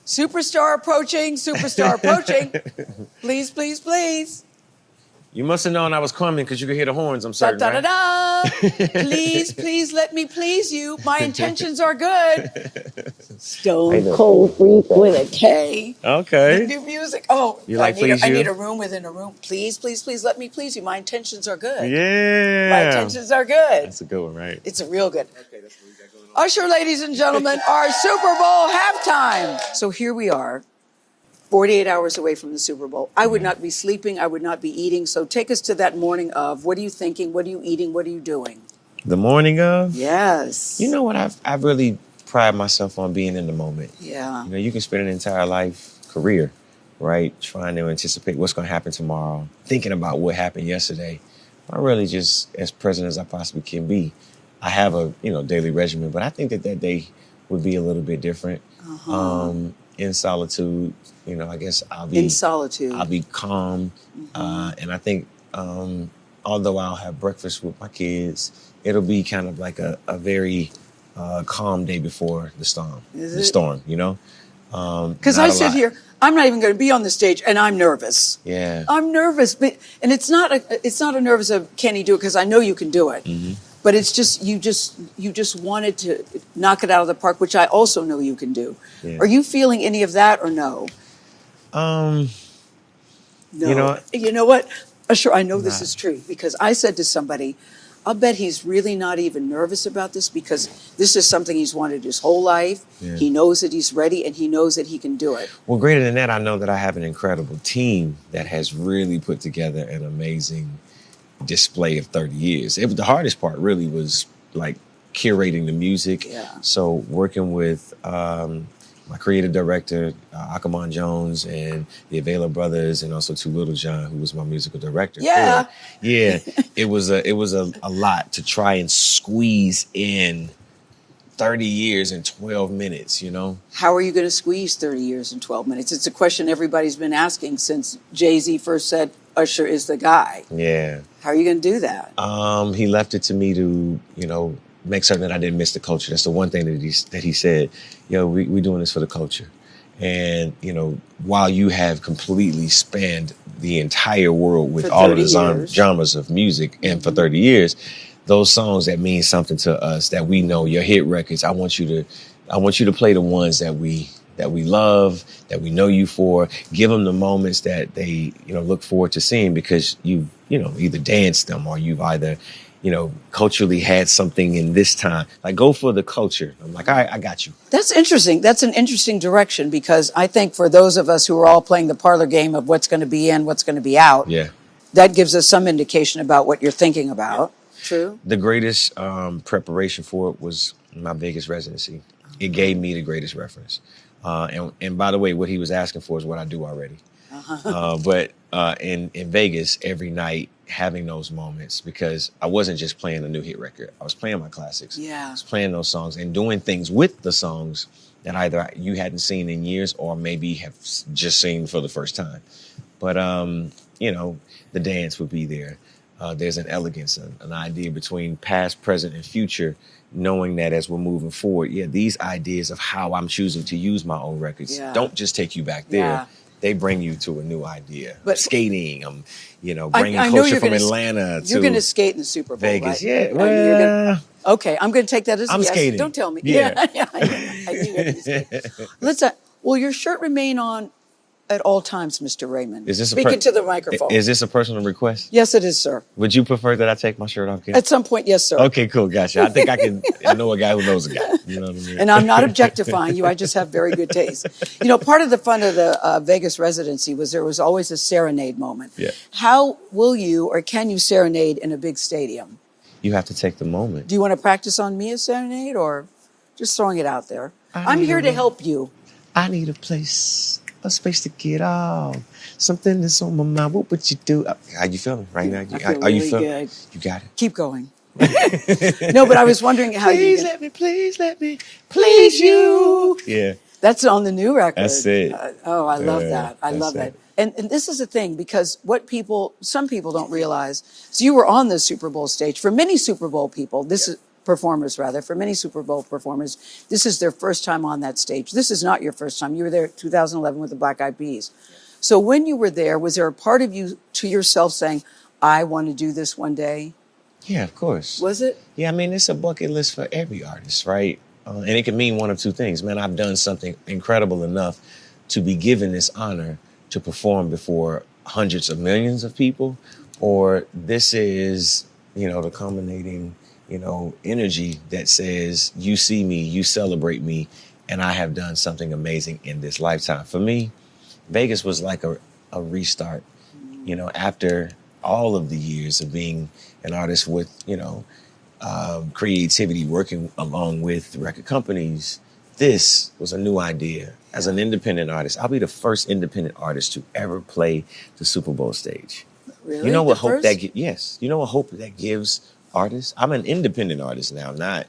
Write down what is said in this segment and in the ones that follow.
Superstar approaching, superstar approaching. Please, please, please. You must have known I was coming because you could hear the horns, I'm certain, Da, da, da, da. Please, please let me please you. My intentions are good. Stone Cold Freak with a K. Okay. The new music. Oh, you like please I you? need a room within a room. Please, please, please let me please you. My intentions are good. Yeah. My intentions are good. That's a good one, right? It's a real good. Okay, that's what we got going on. Usher, ladies and gentlemen, our Super Bowl halftime. So here we are. 48 hours away from the Super Bowl. I would not be sleeping. I would not be eating. So take us to that morning of, what are you thinking? What are you eating? What are you doing? The morning of? Yes. You know what? I've really pride myself on being in the moment. Yeah. You know, you can spend an entire career, right? Trying to anticipate what's going to happen tomorrow, thinking about what happened yesterday. I'm really just as present as I possibly can be. I have a, daily regimen, but I think that day would be a little bit different. In solitude, I guess I'll be in solitude. I'll be calm, and I think although I'll have breakfast with my kids, it'll be kind of like a very calm day before the storm. Because I sit here, I'm not even going to be on the stage, and I'm nervous. Yeah, I'm nervous, and it's not a nervous of can he do it, because I know you can do it. Mm-hmm. But it's just you just wanted to knock it out of the park, which I also know you can do. Yeah. Are you feeling any of that or no? No. You know what? Sure, I know this is true, because I said to somebody, I'll bet he's really not even nervous about this, because this is something he's wanted his whole life. Yeah. He knows that he's ready, and he knows that he can do it. Well, greater than that, I know that I have an incredible team that has really put together an amazing display of 30 years. The hardest part really was like curating the music. Yeah. So working with my creative director, Akamon Jones, and the Avila brothers, and also Too Little John, who was my musical director. Yeah. It was a lot to try and squeeze in 30 years in 12 minutes, How are you going to squeeze 30 years in 12 minutes? It's a question everybody's been asking since Jay-Z first said Usher is the guy. Yeah. How are you going to do that? He left it to me to, make certain that I didn't miss the culture. That's the one thing that he said, we're doing this for the culture. And, while you have completely spanned the entire world with all of the genres of music, and for 30 years, those songs that mean something to us, that we know, your hit records, I want you to play the ones that we love, that we know you for. Give them the moments that they, look forward to seeing, because you've, either danced them, or you've either, culturally had something in this time. Like, go for the culture. I'm like, all right, I got you. That's interesting. That's an interesting direction, because I think for those of us who are all playing the parlor game of what's going to be in, what's going to be out, that gives us some indication about what you're thinking about. True. The greatest preparation for it was my Vegas residency. It gave me the greatest reference. And by the way, what he was asking for is what I do already. But in Vegas, every night, having those moments, because I wasn't just playing a new hit record. I was playing my classics. Yeah. I was playing those songs and doing things with the songs that either you hadn't seen in years, or maybe have just seen for the first time. But, the dance would be there. There's an elegance, an idea between past, present, and future, knowing that as we're moving forward, these ideas of how I'm choosing to use my own records don't just take you back there. Yeah. They bring you to a new idea. But skating, bringing culture from Atlanta to you're going to skate in the Super Bowl, Vegas. Right? Yeah, well, okay, I'm going to take that as I'm yes. skating. Don't tell me. Yeah. Let's. Will your shirt remain on at all times, Mr. Raymond? Is this speaking to the microphone? Is this a personal request? Yes, it is, sir. Would you prefer that I take my shirt off? At some point, yes, sir. Okay, cool, gotcha. I think I can. I know a guy who knows a guy. You know what I mean? And I'm not objectifying you. I just have very good taste. Part of the fun of the Vegas residency was there was always a serenade moment. Yeah. How will you, or can you serenade in a big stadium? You have to take the moment. Do you want to practice on me a serenade, or just throwing it out there? I'm here to help you. I need a space to get off. Something that's on my mind. What would you do? How you feeling right now? I feel really good. You got it. Keep going. No, but I was wondering how please let me please you. Yeah. That's on the new record. That's it. I love that. I love that. And this is the thing, because some people don't realize, so you were on the Super Bowl stage. For many Super Bowl people, this is performers rather, for many Super Bowl performers, this is their first time on that stage. This is not your first time. You were there 2011 with the Black Eyed Peas. So when you were there, was there a part of you to yourself saying, I want to do this one day? Yeah, of course. Was it? Yeah, I mean, it's a bucket list for every artist, right? And it can mean one of two things. Man, I've done something incredible enough to be given this honor to perform before hundreds of millions of people, or this is, the culminating, energy that says, you see me, you celebrate me, and I have done something amazing in this lifetime. For me, Vegas was like a restart, after all of the years of being an artist with, creativity, working along with record companies. This was a new idea. As an independent artist, I'll be the first independent artist to ever play the Super Bowl stage. Really? You know what The hope first? that gives? Yes. You know what hope that gives artists? I'm an independent artist now, not,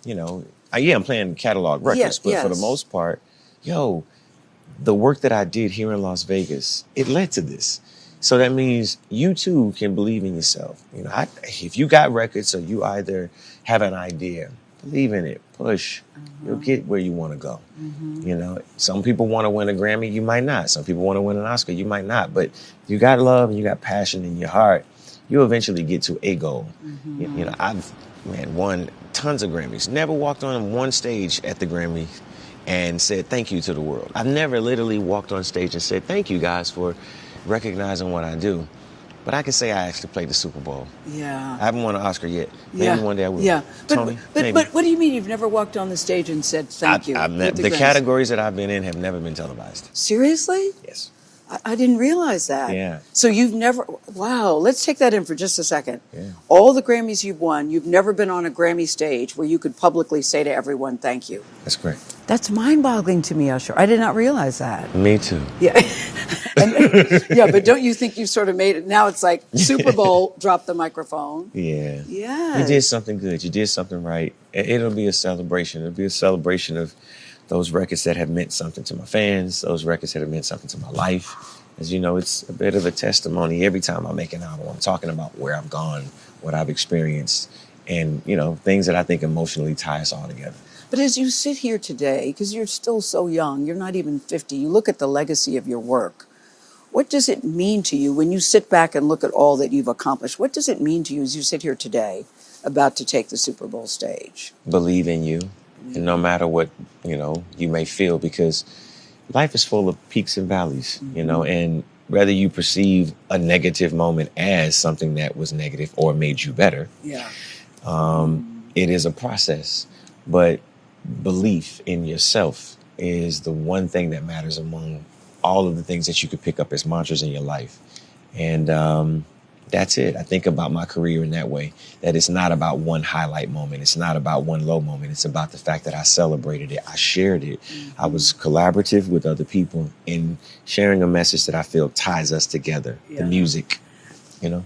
I'm playing catalog records, but for the most part, the work that I did here in Las Vegas, it led to this. So that means you too can believe in yourself. If you got records, so you either have an idea, believe in it, push, you'll get where you want to go. Some people want to win a Grammy, you might not. Some people want to win an Oscar, you might not. But you got love and you got passion in your heart, you'll eventually get to a goal. I've won tons of Grammys, never walked on one stage at the Grammy and said thank you to the world. I've never literally walked on stage and said thank you guys for recognizing what I do. But I can say I actually played the Super Bowl. Yeah. I haven't won an Oscar yet. Maybe one day I will. Yeah. Tony, but what do you mean you've never walked on the stage and said thank you? The categories that I've been in have never been televised. Seriously? Yes. I didn't realize that. Yeah. So you've never, wow, let's take that in for just a second. Yeah. All the Grammys you've won, you've never been on a Grammy stage where you could publicly say to everyone, thank you. That's correct. That's mind-boggling to me, Usher. I did not realize that. Me too. Yeah. But don't you think you've sort of made it? Now it's like Super Bowl, drop the microphone. Yeah. Yeah. You did something good. You did something right. It'll be a celebration. It'll be a celebration of those records that have meant something to my fans, those records that have meant something to my life. As you know, it's a bit of a testimony every time I make an album. I'm talking about where I've gone, what I've experienced, and, things that I think emotionally tie us all together. But as you sit here today, because you're still so young, you're not even 50, you look at the legacy of your work. What does it mean to you when you sit back and look at all that you've accomplished? What does it mean to you as you sit here today about to take the Super Bowl stage? Believe in you, and no matter what, you may feel, because life is full of peaks and valleys, and whether you perceive a negative moment as something that was negative or made you better, it is a process. But belief in yourself is the one thing that matters among all of the things that you could pick up as mantras in your life. And that's it. I think about my career in that way, that it's not about one highlight moment. It's not about one low moment. It's about the fact that I celebrated it. I shared it. I was collaborative with other people in sharing a message that I feel ties us together. The music, I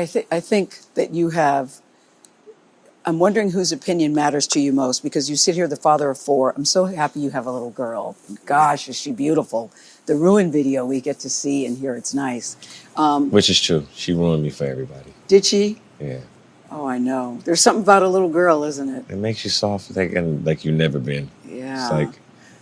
think that you have, I'm wondering whose opinion matters to you most, because you sit here, the father of four. I'm so happy you have a little girl. Gosh, is she beautiful. The Ruin video we get to see and hear, it's nice. Which is true. She ruined me for everybody. Did she? Yeah. Oh, I know. There's something about a little girl, isn't it? It makes you soft like you've never been. Yeah. It's like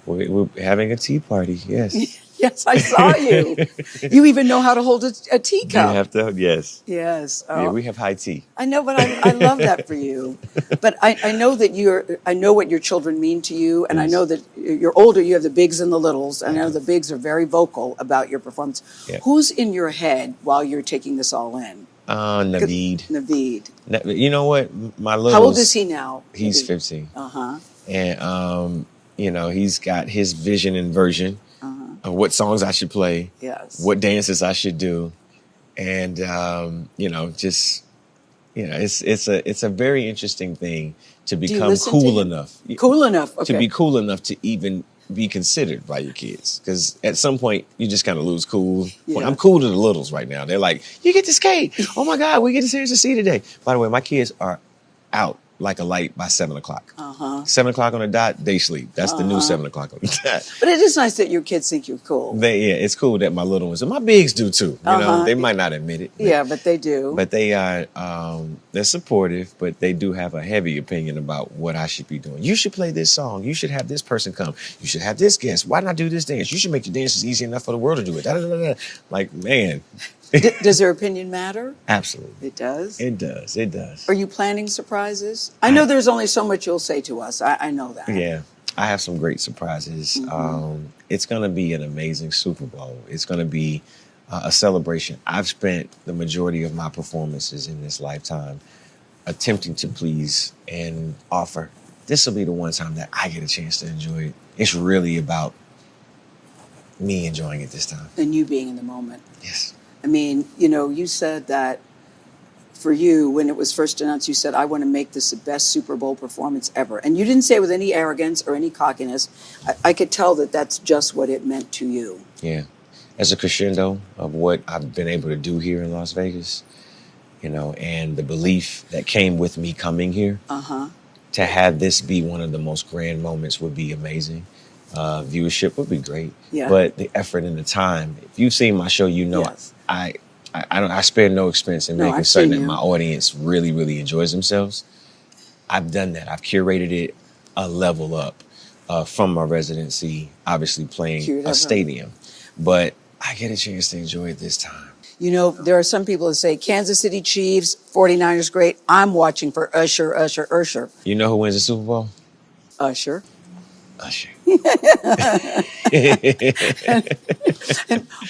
we're having a tea party. Yes. Yes, I saw you. You even know how to hold a teacup. You have to, yes. Yes. Yeah, we have high tea. I know, but I love that for you. But I know that I know what your children mean to you, and I know that you're older, you have the bigs and the littles. I know the bigs are very vocal about your performance. Yeah. Who's in your head while you're taking this all in? Naveed. Naveed. You know what? My littles. How old is he now? He's 15. Uh-huh. And, he's got his vision and version of what songs I should play. Yes. What dances I should do. And, it's a very interesting thing to become cool enough. Cool enough. Okay. To be cool enough to even be considered by your kids. Because at some point, you just kind of lose cool. Yeah. Well, I'm cool to the littles right now. They're like, you get to skate. Oh, my God, we get to see today. By the way, my kids are out. like a light by 7 o'clock. 7 o'clock on the dot, they sleep. That's the new 7 o'clock on the dot. But it is nice that your kids think you're cool. It's cool that my little ones, and my bigs do too. You know, they might not admit it. But they do. But they are, they're supportive, but they do have a heavy opinion about what I should be doing. You should play this song. You should have this person come. You should have this guest. Why not do this dance? You should make your dances easy enough for the world to do it. Da, da, da, da. Like, man. Does their opinion matter? Absolutely. It does? It does. It does. Are you planning surprises? I know there's only so much you'll say to us. I know that. Yeah. I have some great surprises. It's going to be an amazing Super Bowl. It's going to be a celebration. I've spent the majority of my performances in this lifetime attempting to please and offer. This will be the one time that I get a chance to enjoy it. It's really about me enjoying it this time. And you being in the moment. Yes. I mean, you know, you said that for you, when it was first announced, you said, I want to make this the best Super Bowl performance ever. And you didn't say it with any arrogance or any cockiness. I could tell that that's just what it meant to you. Yeah. As a crescendo of what I've been able to do here in Las Vegas, you know, and the belief that came with me coming here, to have this be one of the most grand moments would be amazing. Viewership would be great. Yeah. But the effort and the time, if you've seen my show, you know, Yes. I spare no expense in making I've certain seen that you. my audience really, really enjoys themselves. I've done that. I've curated it a level up from my residency, obviously playing a stadium. But I get a chance to enjoy it this time. You know, there are some people that say Kansas City Chiefs, 49ers great. I'm watching for Usher, Usher, Usher. You know who wins the Super Bowl? Usher. Usher.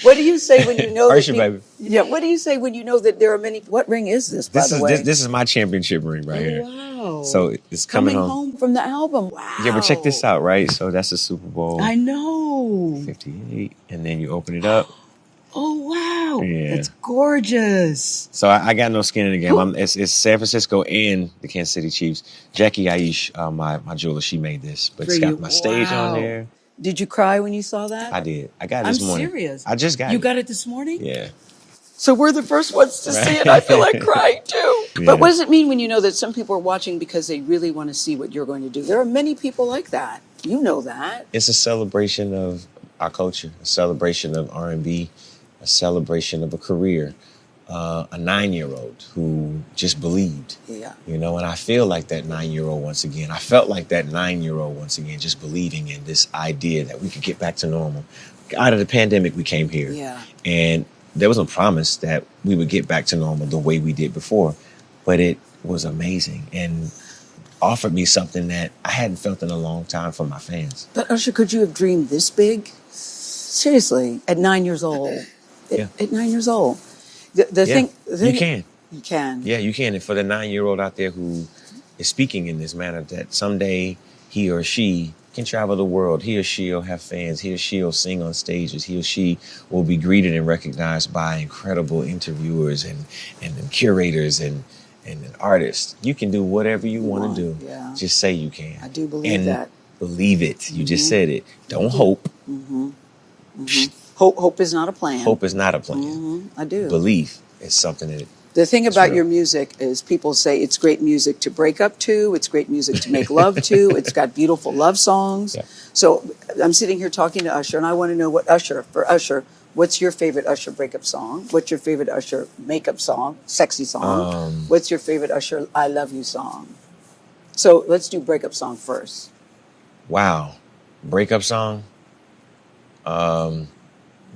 What do you say when you know Usher, that baby. Yeah, what do you say when you know that there are many? What ring is this, by the way? This is my championship ring right here. Wow. So it's coming home from the album. Wow. Yeah, but check this out, right? So that's the Super Bowl. I know. 58. And then you open it up. Oh, wow. Yeah. It's gorgeous. So I got no skin in the game. It's San Francisco and the Kansas City Chiefs. Jackie Aish, my jeweler, she made this. But it's got my stage on there. Did you cry when you saw that? I did. I got it this morning. I'm serious. I just got it. You got it this morning? Yeah. So we're the first ones to see it. I feel like crying too. Yeah. But what does it mean when you know that some people are watching because they really want to see what you're going to do? There are many people like that. You know that. It's a celebration of our culture, a celebration of R&B, a celebration of a career, a 9-year-old who just believed. Yeah. You know, and I feel like that 9-year-old once again. I felt like that 9-year-old once again, just believing in this idea that we could get back to normal. Out of the pandemic, we came here. Yeah. And there was a promise that we would get back to normal the way we did before. But it was amazing and offered me something that I hadn't felt in a long time from my fans. But Usher, could you have dreamed this big? Seriously, at 9 years old. Yeah. At 9 years old. The thing, you can. You can. Yeah, you can. And for the 9-year-old out there who is speaking in this manner, that someday he or she can travel the world. He or she will have fans. He or she will sing on stages. He or she will be greeted and recognized by incredible interviewers and curators and artists. You can do whatever you want to do. Yeah. Just say you can. I do believe that. Believe it. You just said it. Don't hope. Hope is not a plan. Hope is not a plan. I do. Belief is something that... The thing about real. your music is people say it's great music to break up to, it's great music to make love to, it's got beautiful love songs. Yeah. So I'm sitting here talking to Usher, and I want to know for Usher, what's your favorite Usher breakup song? What's your favorite Usher makeup song, sexy song? What's your favorite Usher I love you song? So let's do breakup song first. Wow. Breakup song?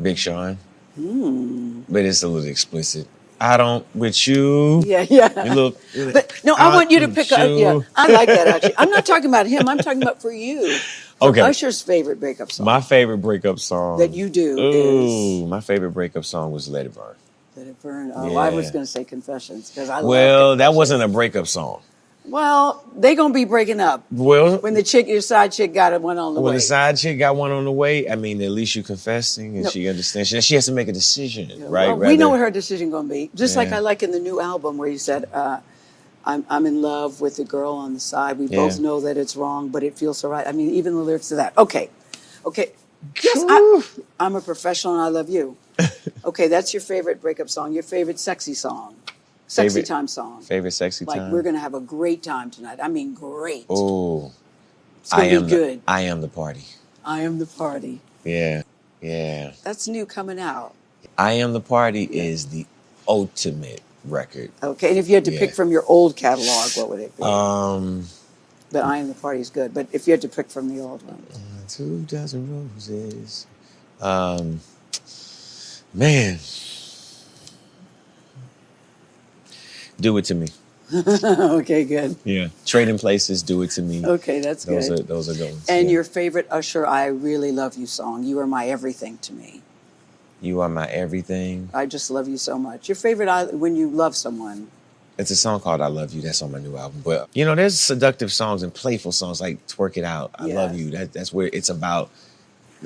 Big Sean. But it's a little explicit. I don't with you. Yeah. You look, But no, I want you to pick up. you. Yeah, I like that actually. I'm not talking about him. I'm talking about for you. Okay. Usher's favorite breakup song. My favorite breakup song that you do is my favorite breakup song was Let It Burn. Let It Burn. Oh, Yeah. I was going to say Confessions because I love Well, that Confessions. wasn't a breakup song. Well, they gonna be breaking up Well, when your side chick got one on the when way. the side chick got one on the way, I mean, at least you confessing and No. she understands. She has to make a decision, right? Well, we know Rather- what her decision gonna be. Just like Yeah. I like in the new album where you said, "I'm in love with the girl on the side. We Yeah. both know that it's wrong, but it feels so right." I mean, even the lyrics to that. Okay. Yes, I'm a professional and I love you. Okay, that's your favorite breakup song. Your favorite sexy song. Sexy time song. Favorite sexy Like, time? we're going to have a great time tonight. I mean, great. Oh, It's going to be good. I am the party. I am the party. Yeah, yeah. That's new coming out. I am the party is the ultimate record. Okay, and if you had to pick from your old catalog, what would it be? But I am the party is good. But if you had to pick from the old one, 2 dozen roses. Man, do it to me. okay, good. Yeah, Trading Places, do it to me. Okay, that's good. Those are good ones. And your favorite Usher, "I Really Love You" song? You are my everything to me. You are my everything. I just love you so much. Your favorite when you love someone? It's a song called "I Love You." That's on my new album. But you know, there's seductive songs and playful songs like "Twerk It Out." I love you. That's where it's about.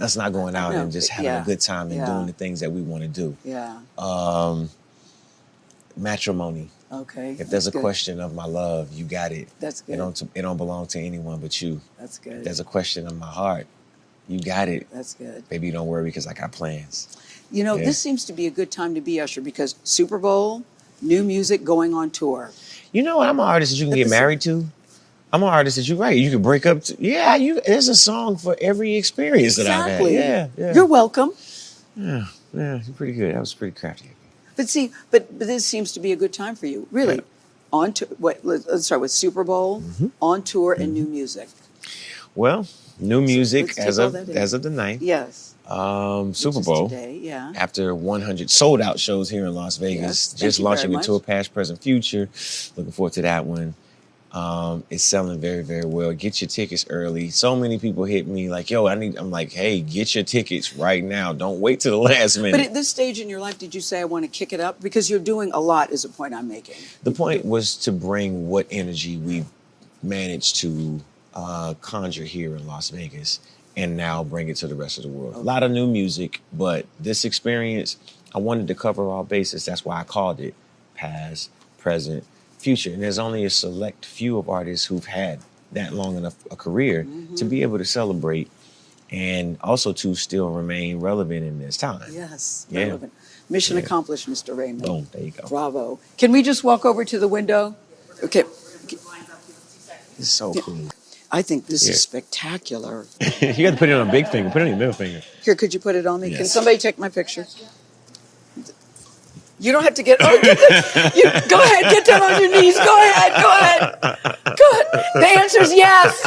Us not going out and just having a good time and doing the things that we want to do. Yeah. Matrimony. Okay. If there's a question of my love, you got it. That's good. It don't belong to anyone but you. That's good. If there's a question of my heart, you got it. That's good. Baby, don't worry because I got plans. You know, this seems to be a good time to be Usher because Super Bowl, new music, going on tour. You know, I'm an artist that you can get married to. I'm an artist that you can break up to. Yeah, there's a song for every experience that I've had. Yeah. You're welcome. Yeah, you're pretty good. That was pretty crafty. But see, but this seems to be a good time for you, really. On to let's start with Super Bowl, on tour, and new music. Well, new music as of the 9th. Yes. Super Bowl. Today, After 100 sold out shows here in Las Vegas, just launching a tour, past, present, future. Looking forward to that one. It's selling very, very well. Get your tickets early. So many people hit me like, yo, I'm like, hey, get your tickets right now. Don't wait till the last minute. But at this stage in your life, did you say I want to kick it up? Because you're doing a lot is the point I'm making. The point was to bring what energy we managed to conjure here in Las Vegas and now bring it to the rest of the world. A lot of new music, but this experience, I wanted to cover all bases. That's why I called it past, present, future. And there's only a select few of artists who've had that long enough a career to be able to celebrate and also to still remain relevant in this time. Yes, relevant. Mission accomplished, Mr. Raymond. Boom, there you go. Bravo. Can we just walk over to the window? Okay. It's so cool. I think this is spectacular. You got to put it on a big finger. Put it on your middle finger. Here, could you put it on me? Yes. Can somebody take my picture? You don't have to get. Go ahead, get down on your knees. Go ahead. The answer is yes.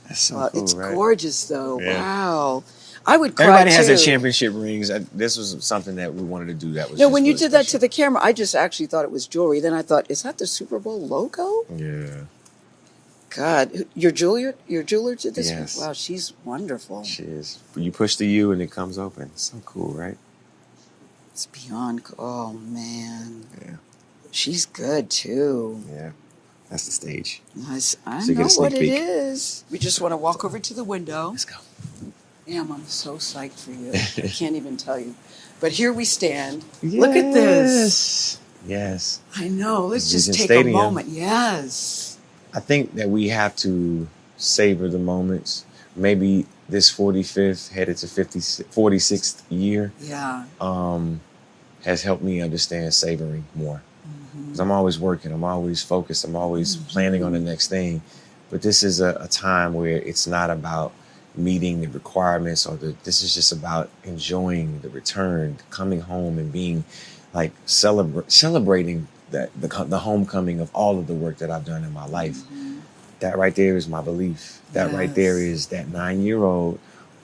That's so cool, it's right? gorgeous, though. Yeah. Wow. I would cry Everybody has too. their championship rings. This was something that we wanted to do. That was No, just when you really did that special. to the camera, I just actually thought it was jewelry. Then I thought, is that the Super Bowl logo? Yeah. God, your jeweler did this? Yes. Wow, she's wonderful. She is. You push the U and it comes open. It's so cool, right? It's beyond. Oh man. Yeah. She's good too. Yeah. That's the stage. I So you get know a sneak what peek. it is. We just want to walk over to the window. Let's go. Damn, I'm so psyched for you. I can't even tell you. But here we stand. Look at this. Yes. I know. Let's just Regent take Stadium. a moment. Yes. I think that we have to savor the moments. Maybe this 45th, headed to 46th year, Yeah. has helped me understand savoring more. Because I'm always working, I'm always focused, I'm always planning on the next thing. But this is a time where it's not about meeting the requirements this is just about enjoying the return, coming home and being like celebrating the homecoming of all of the work that I've done in my life. That right there is my belief. That right there is that 9-year-old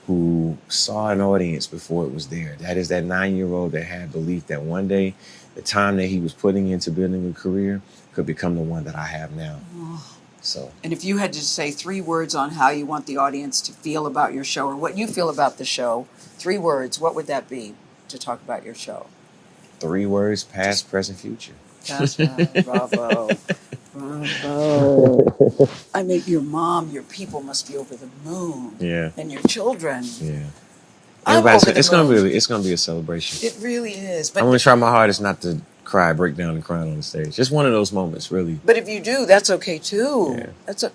who saw an audience before it was there. That is that 9-year-old that had belief that one day the time that he was putting into building a career could become the one that I have now. So, And if you had to say 3 words on how you want the audience to feel about your show or what you feel about the show, 3 words, what would that be to talk about your show? 3 words, past, present, future. That's right. Bravo. Bravo. I mean, your mom, your people must be over the moon. Yeah. And your children. Yeah. I'm Everybody's over the it's gonna moon. be a celebration. It really is. I'm But gonna try my hardest not to break down and cry on the stage. Just one of those moments, really. if you do, that's okay too. Yeah.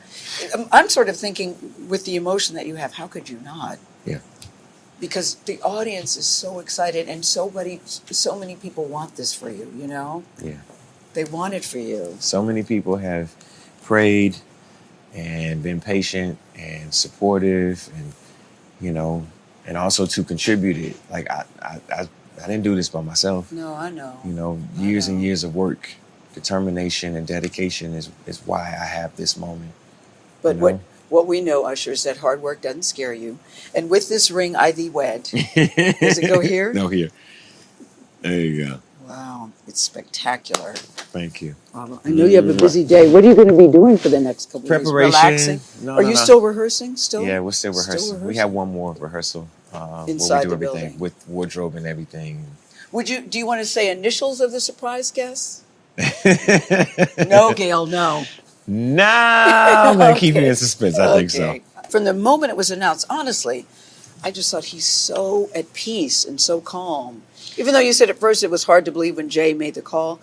I'm sort of thinking with the emotion that you have, how could you not? Yeah. because the audience is so excited, and so many people want this for you, you know? Yeah. They want it for you. So many people have prayed and been patient and supportive, and you know, and also to contribute it. Like I didn't do this by myself. No, I know. You know, years and years of work, determination, and dedication is why I have this moment. But you know? what we know, Usher, is that hard work doesn't scare you. And with this ring, I thee wed. Does it go here? No, here. There you go. Wow, it's spectacular. Thank you. Wow. I know you have a busy day. What are you going to be doing for the next couple of days? Preparation. Relaxing? No, Are you still rehearsing? Yeah, we're still rehearsing. We have one more rehearsal. Inside where we do the everything building. with wardrobe and everything. Do you want to say initials of the surprise guests? No, Gayle, no. Nah, I'm gonna keep it in suspense. I think so. From the moment it was announced, honestly, I just thought he's so at peace and so calm. Even though you said at first it was hard to believe when Jay made the call,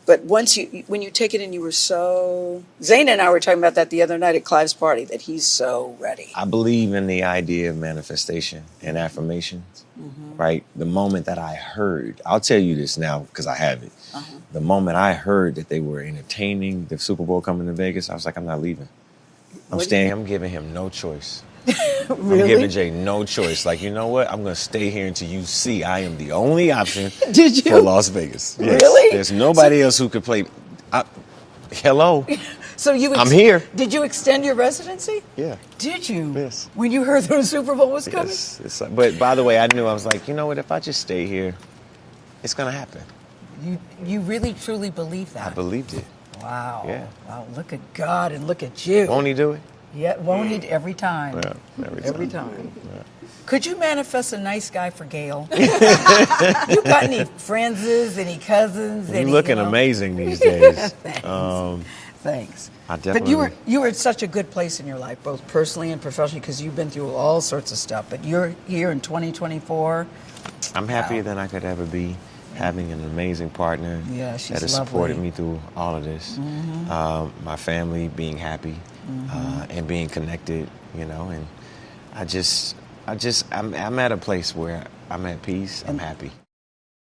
but when you take it in, you were so. Zayn and I were talking about that the other night at Clive's party, that he's so ready. I believe in the idea of manifestation and affirmations. Right? The moment that I heard, I'll tell you this now because I have it. The moment I heard that they were entertaining the Super Bowl coming to Vegas, I was like, I'm not leaving. I'm staying. I'm giving him no choice. Really? I'm giving Jay no choice. Like, you know what? I'm going to stay here until you see I am the only option Did you? for Las Vegas. Yes. Really? There's nobody else who could play. Hello. So I'm here. Did you extend your residency? Yeah. Did you? Yes. When you heard the Super Bowl was coming? Yes. It's like, but by the way, I knew, I was like, you know what? If I just stay here, it's going to happen. You really truly believe that? I believed it. Wow. Yeah. Wow. Look at God and look at you. Won't he do it? Yeah. Won't he? Every time. Yeah. Every time. Yeah. Could you manifest a nice guy for Gayle? You got any friends, any cousins? You're looking amazing these days. Thanks. Thanks. I definitely. But you were at such a good place in your life, both personally and professionally, because you've been through all sorts of stuff. But you're here in 2024. I'm happier than I could ever be, having an amazing partner that has supported me through all of this. My family being happy and being connected, you know, and I'm at a place where I'm at peace. I'm happy.